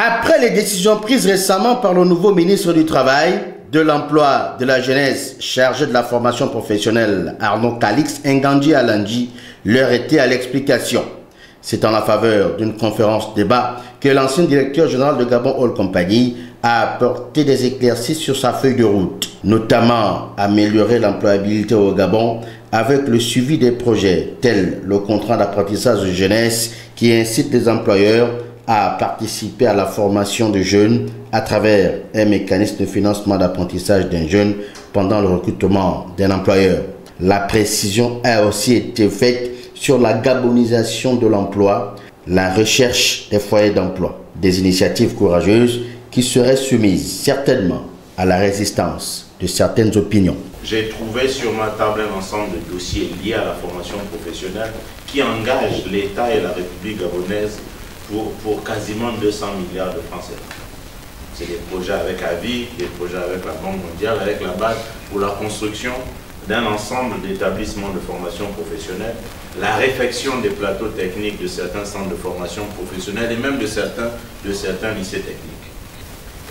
Après les décisions prises récemment par le nouveau ministre du Travail, de l'Emploi, de la Jeunesse, chargé de la formation professionnelle, Arnaud Calix Ngandji Alandji, leur était à l'explication. C'est en la faveur d'une conférence débat que l'ancien directeur général de Gabon Oil Company a apporté des éclaircies sur sa feuille de route, notamment améliorer l'employabilité au Gabon avec le suivi des projets tels le contrat d'apprentissage de jeunesse qui incite les employeurs à participer à la formation de jeunes à travers un mécanisme de financement d'apprentissage d'un jeune pendant le recrutement d'un employeur. La précision a aussi été faite sur la gabonisation de l'emploi, la recherche des foyers d'emploi, des initiatives courageuses qui seraient soumises certainement à la résistance de certaines opinions. J'ai trouvé sur ma table un ensemble de dossiers liés à la formation professionnelle qui engagent l'État et la République gabonaise pour quasiment 200 milliards de francs CFA. C'est des projets avec AVI, des projets avec la Banque mondiale, avec la BAD pour la construction d'un ensemble d'établissements de formation professionnelle, la réfection des plateaux techniques de certains centres de formation professionnelle et même de certains lycées techniques.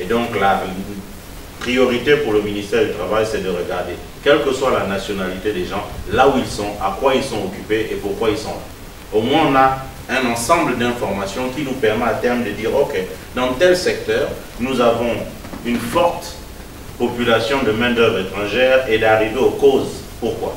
Et donc la priorité pour le ministère du Travail, c'est de regarder, quelle que soit la nationalité des gens, là où ils sont, à quoi ils sont occupés et pourquoi ils sont là. Au moins, on a un ensemble d'informations qui nous permet à terme de dire, ok, dans tel secteur, nous avons une forte population de main-d'œuvre étrangère et d'arriver aux causes. Pourquoi?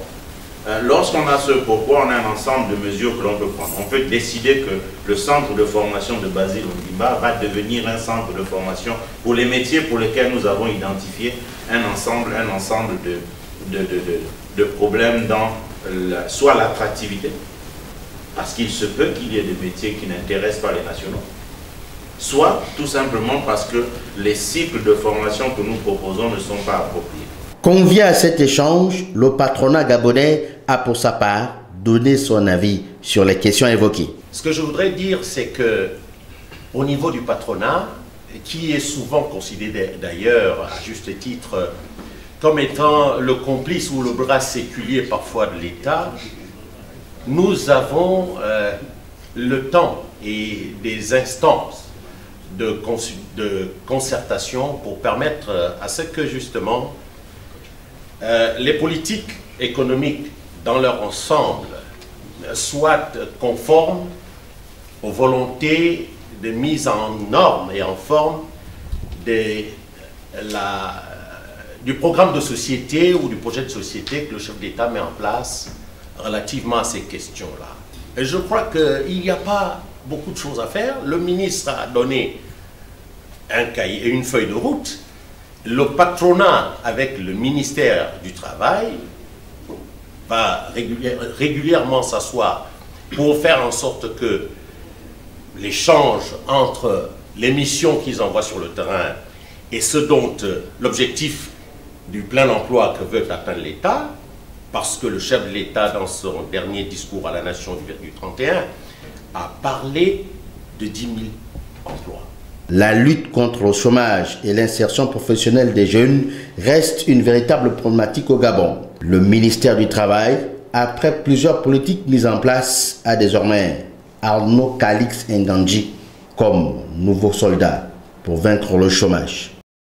Lorsqu'on a ce pourquoi, on a un ensemble de mesures que l'on peut prendre. On peut décider que le centre de formation de Basile Ondimba va devenir un centre de formation pour les métiers pour lesquels nous avons identifié un ensemble de problèmes dans soit l'attractivité, parce qu'il se peut qu'il y ait des métiers qui n'intéressent pas les nationaux, soit tout simplement parce que les cycles de formation que nous proposons ne sont pas appropriés. Convient à cet échange, le patronat gabonais a pour sa part donné son avis sur les questions évoquées. Ce que je voudrais dire, c'est que au niveau du patronat, qui est souvent considéré d'ailleurs à juste titre comme étant le complice ou le bras séculier parfois de l'État, nous avons le temps et des instances de concertation pour permettre à ce que justement les politiques économiques dans leur ensemble soient conformes aux volontés de mise en norme et en forme du programme de société ou du projet de société que le chef d'État met en place relativement à ces questions-là. Et je crois qu'il n'y a pas beaucoup de choses à faire. Le ministre a donné un cahier et une feuille de route. Le patronat, avec le ministère du Travail, va régulièrement s'asseoir pour faire en sorte que l'échange entre les missions qu'ils envoient sur le terrain et ce dont l'objectif du plein emploi que veut atteindre l'État, parce que le chef de l'État, dans son dernier discours à la nation du 31, a parlé de 10 000 emplois. La lutte contre le chômage et l'insertion professionnelle des jeunes reste une véritable problématique au Gabon. Le ministère du Travail, après plusieurs politiques mises en place, a désormais Arnaud Calix Ngandji comme nouveau soldat pour vaincre le chômage.